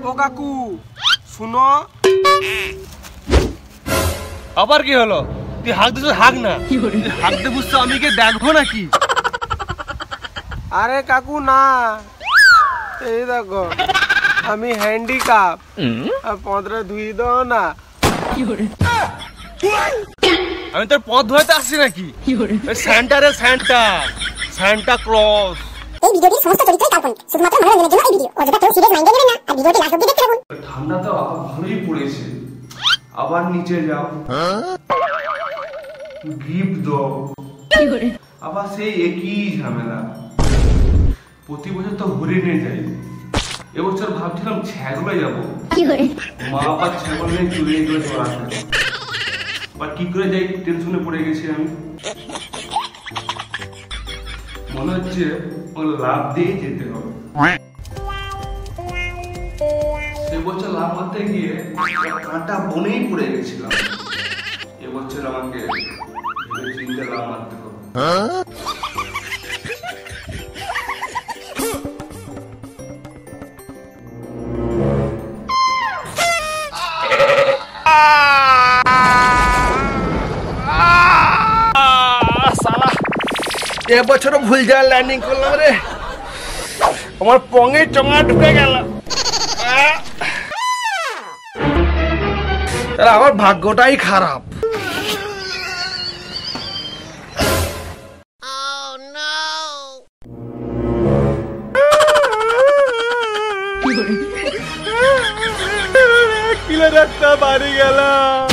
ও কাকু শুনো। আবার কি হলো? তুই হাঁক দিস, হাঁক না। হাঁক দে বুঝছো আমি কি দেখবো নাকি? আরে কাকু না, এই দেখো আমি হ্যান্ডিক্যাপ, আর পদরে ধুই দাও না। আমি তোর পথ ধোয়াতে আসছি নাকি? স্যান্টা রে স্যান্টা, সান্টা ক্লজ। এই ভিডিওটি সমস্ত চরিত্রই কাল্পনিক, শুধুমাত্র মনোরঞ্জনের জন্য এই ভিডিও। অযথা কেউ সিরিয়াস মাইন্ডে নেবেন না আর ভিডিওটি লাস্ট অবধি দেখতে থাকুন। ঠান্ডা তো ভালোই পড়েছে, আবার নিচে যাও, গিফট দাও, আবার সেই একই ঝামেলা। প্রতি বছর তো হরিণে যাই, এবছর ভাবছিলাম ছ্যাগলে যাবো। মা আবার ছ্যাগল নিয়ে চুরি করে চড়াতে, আবার কি করে যাই টেনশনে পড়ে গেছি আমি। মনে হচ্ছে লাভ দিয়ে যেতে হবে। সে বছর লাভ মারতে গিয়ে কাঁটা বনেই পড়ে গেছিলাম। এবছর আমাকে ভেবে চিন্তে লাভ মারতে হবে। এবছরও ভুল জায়গায় ল্যান্ডিং করলাম রে, আমার পঙে চঙা ঢুকে গেল। তাহলে আমার ভাগ্যটাই খারাপ। কিলে একটা বাড়ি গেলাম।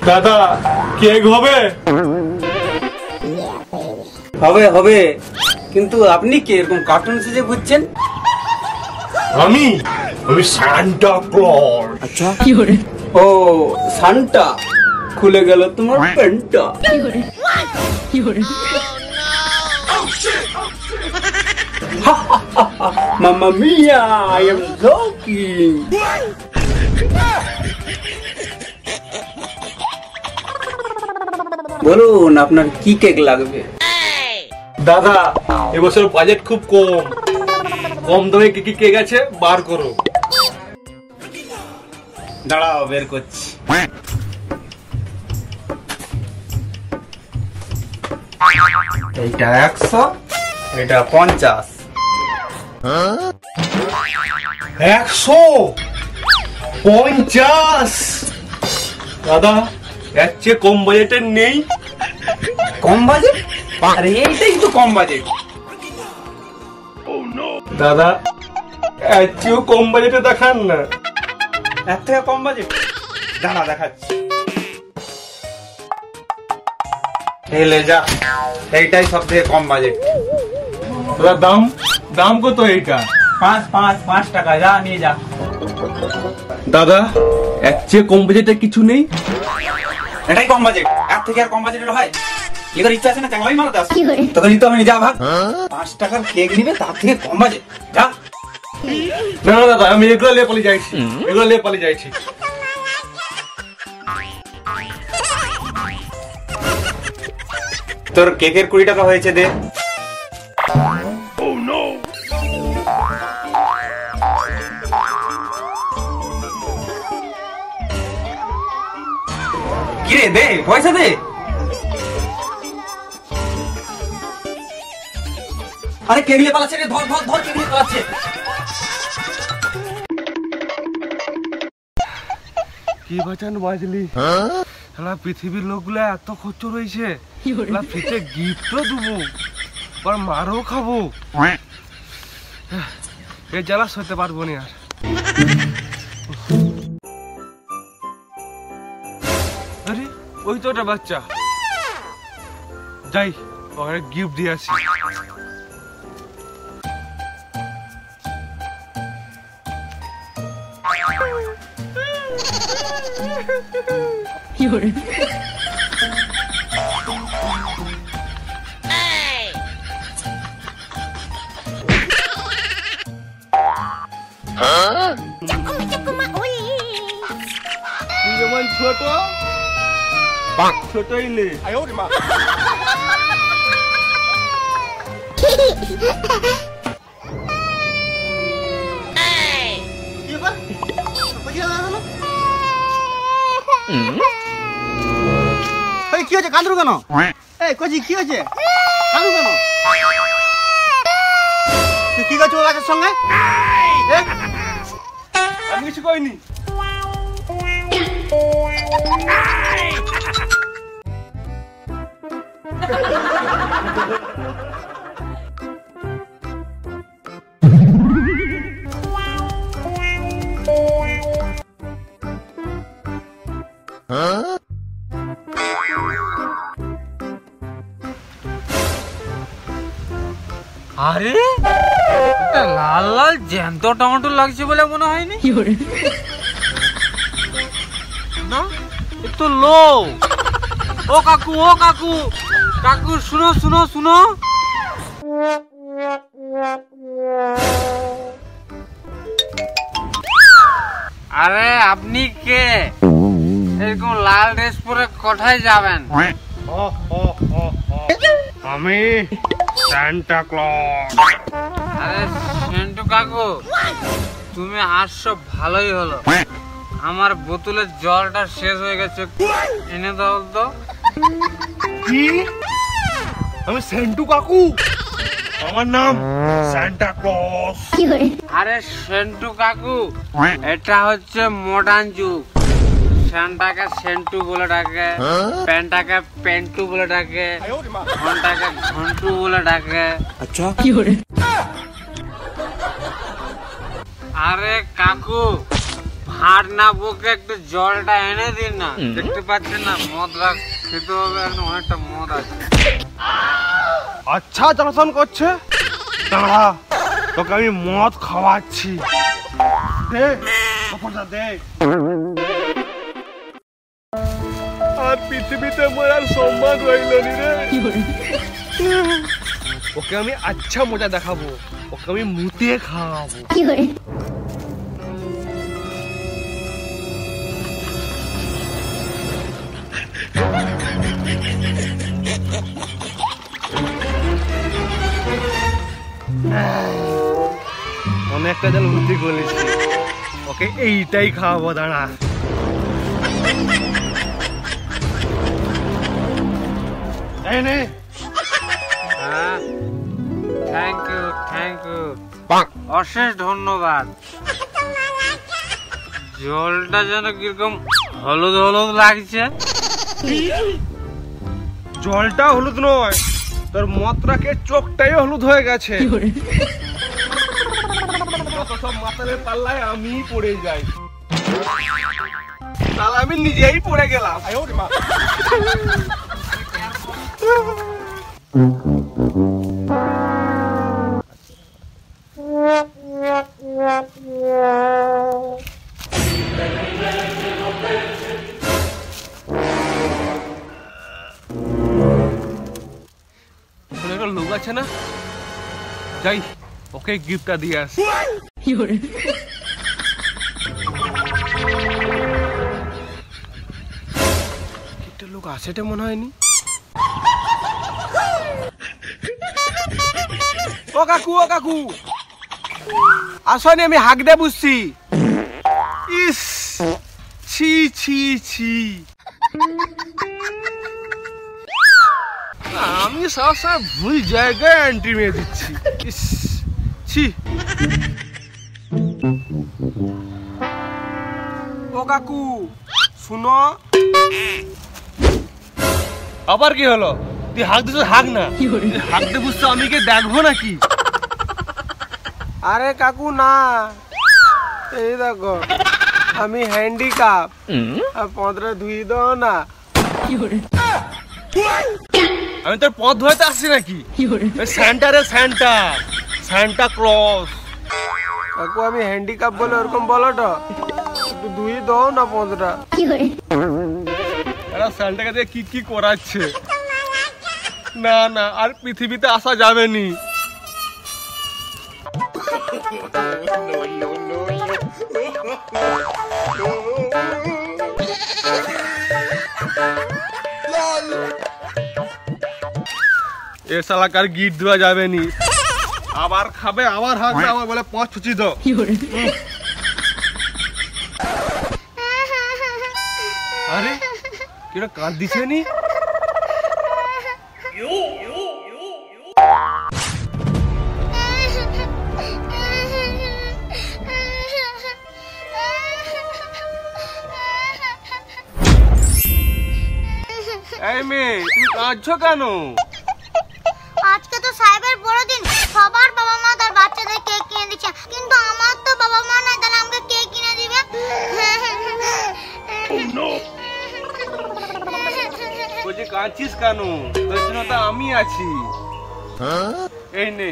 দাদা কেক হবে? হবে হবে, কিন্তু আপনি কি এরকম কার্টুন সেজে ঘুরছেন? আমি সান্টা ক্লজ। আচ্ছা ও সান্টা, খুলে গেল তোমার প্যান্টটা। মাম্মা মিয়া, আই এম জোকিং। বলুন আপনার কি কেক লাগবে? দাদা এবছর বাজেট খুব কম, কম দামে কি কি কেক আছে বার করো। দাঁড়াও বের করছি। এইটা 100, এটা 50। 150? দাদা এর চেয়ে কম বাজেটের নেই? কম বাজেট? আরে এইটাই তো কম বাজেট। দাদা এর চেয়েও কম বাজেটে দেখান না। এর থেকে কম বাজেট দাঁড়া দেখাচ্ছি। হেলে যা, এইটাই সব থেকে কম বাজেট। দাদা দাম দাম কত এইটা? 5 টাকা, যা নিয়ে যা। দাদা এর চেয়ে কম বাজেটে কিছু নেই? এটাই কম বাজেট, এর থেকে আর কম বাজেটের হয়? এবার ইচ্ছা আছে না চাংলাই মারাতে আসি, তোকে নিতে হবে, যা ভাগ। 5 টাকার কেক নিবে, তার থেকে কম বাজেট, যা। না না দাদা আমি এগুলো নিয়ে পালিয়ে যাইছি, এগুলো নিয়ে পালিয়ে যাইছি। তোর কেকের 20 টাকা হয়েছে, দে। কিরে দে, পয়সা দে। আরে কেক নিয়ে পালাচ্ছে রে, ধর ধর ধর, কেক নিয়ে পালাচ্ছে। কি বাঁচান বাজলি? শালা পৃথিবীর লোকগুলা এত খরচ রয়েছে, ফিতে গিফটও দেবো, আর মারও খাবো। এই জ্বালা সইতে পারবো না আর। আরে ওই তো একটা বাচ্চা, যাই ওখানে গিফট দিয়ে আসি। ছোট ছোট ইলে কি হচ্ছে কাঁদরু কেন? এই কচি কি হচ্ছে কাঁদরু কেন? তুই কি করছিস গাছের সঙ্গে? আমি কিছু কইনি। আরে লাল লাল জ্যান্ত টমেটো লাগছে বলে মনে হয়নি না, একটু লো। ও কাকু, ও কাকু, কাকু শুনো শুনো শুনো। আরে আপনি কে? এরকম লাল ড্রেস পরে কোথায় যাবেন? আমি সান্টা ক্লজ। আরে সেন্টু কাকু, তুমি আসছো ভালোই হলো। আমার বোতলের জলটা শেষ হয়ে গেছে, এনে দাও তো। কি? আমি সেন্টু কাকু? আমার নাম সান্টা ক্লজ। আরে সেন্টু কাকু, এটা হচ্ছে মডার্ন যুগ। সান্টাকে সেন্টু বলে ডাকে, প্যান্টাকে পেন্টু বলে ডাকে, ঘন্টাকে ঘন্টু বলে ডাকে। আচ্ছা কি করে? আরে কাকু, ভাট না বকে একটু জলটা এনে দিন না। দেখতে পাচ্ছেন না মদটা খেতে হবে, এখন অনেকটা মদ আছে। আচ্ছা জ্বালাতন করছে, দাঁড়া তোকে আমি মদ খাওয়াচ্ছি। দে কাপড়টা দে। আর পৃথিবীতে মরার সম্মান রইল নি রে। ওকে আমি আচ্ছা মজা দেখাবো, ওকে আমি মুতিয়ে খাওয়াবো। অনেকটা যেন বুদ্ধি করেছি, ওকে এইটাই খাওয়াবো। দাঁড়া এনে। থ্যাংক ইউ, থ্যাংক ইউ, অশেষ ধন্যবাদ। জলটা যেন কিরকম হলুদ হলুদ লাগছে। জলটা হলুদ নয়, তোর মতটাকে চোখটাই হলুদ হয়ে গেছে। সব মাতালের পাল্লায় আমি পড়ে যাই, তাহলে আমি নিজেই পড়ে গেলাম। লোক আছে না, যাই ওকে গিফটটা দিয়ে আসি। একটা লোক আসেটা মনে হয়নি। ও কাকু, ও কাকু আসনি, আমি হাঁক দিয়ে বুঝছি। ইস ছি ছি ছি, আমি সবসময় ভুল জায়গায় এন্ট্রি মেরে দিচ্ছি। ইস ছি। ও কাকু শুনো। আবার কি হলো? তুই হাঁক দিস, হাঁক না। হাঁক দিয়ে বুঝছো আমি কি দেখবো নাকি? আরে কাকু না, এই দেখো আমি হ্যান্ডিক্যাপ, আর পদরে ধুই দাও না। আমি তোর পথ ধোয়াতে আসছি নাকি? স্যান্টা রে স্যান্টা, সান্টা ক্লজ। কাকু আমি হ্যান্ডিক্যাপ বলে ওরকম বলো তো, একটু ধুই দাও না পদরা। এরা স্যান্টাকে দিয়ে কি কি করাচ্ছে। না না, আর পৃথিবীতে আসা যাবে নি। No, no, no, no. এ শালাকার গিট দেওয়া যাবে নি, আবার খাবে আবার হাঁকবে আবার বলে 5 ছুচি দাও। আরে কিরা কাঁদিছে নি? এই মেয়ে তুমি কাঁদছো কেন? আজকে তো সাহেবের বড়দিন, সবার বাবা মা তার বাচ্চাদের কেক কিনে দিচ্ছে, কিন্তু আমার তো বাবা মা নাই, তাহলে আমাকে কেক কিনে দিবে? বলছি কাঁদছিস কেন? তোর জন্য তো আমি আছি। এই নে।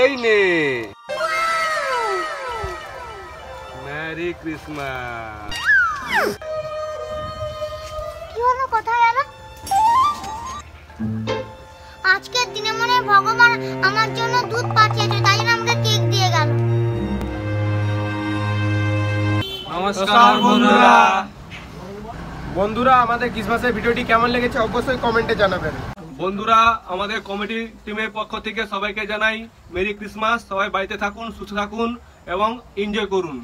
এই নে। Merry Christmas. কি হলো, কোথায় গেল? আজকের দিনে মনে হয় ভগবান আমার জন্য দুধ পাঠিয়েছে, তাই জন্য আমাকে কেক দিয়ে গেল। নমস্কার বন্ধুরা। বন্ধুরা, আমাদের ক্রিসমাসের ভিডিওটি কেমন লেগেছে অবশ্যই কমেন্টে জানাবেন। বন্ধুরা, আমাদের কমিটি টিমের পক্ষ থেকে সবাইকে জানাই মেরি ক্রিসমাস। সবাই বাড়িতে থাকুন, সুস্থ থাকুন এবং এনজয় করুন।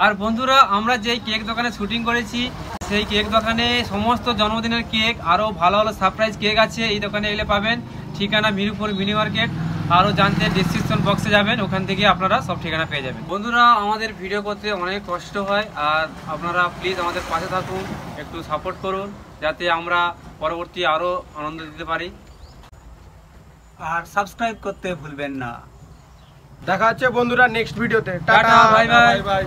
আর বন্ধুরা, আমরা যেই কেক দোকানে শুটিং করেছি সেই কেক দোকানে সমস্ত জন্মদিনের কেক আরো ভালো ভালো সারপ্রাইজ কেক আছে। এই দোকানে এলে পাবেন। ঠিকানা মিরপুর মিনি মার্কেট। আরো জানতে ডেসক্রিপশন বক্সে যাবেন, ওখান থেকে আপনারা সব ঠিকানা পেয়ে যাবেন। বন্ধুরা, আমাদের ভিডিও করতে অনেক কষ্ট হয়, আর আপনারা প্লিজ আমাদের পাশে থাকুন, একটু সাপোর্ট করুন, যাতে আমরা পরবর্তী আরো আনন্দ দিতে পারি। আর সাবস্ক্রাইব করতে ভুলবেন না। দেখা হচ্ছে বন্ধুরা নেক্সট ভিডিওতে। Tata, bye bye. Bye bye.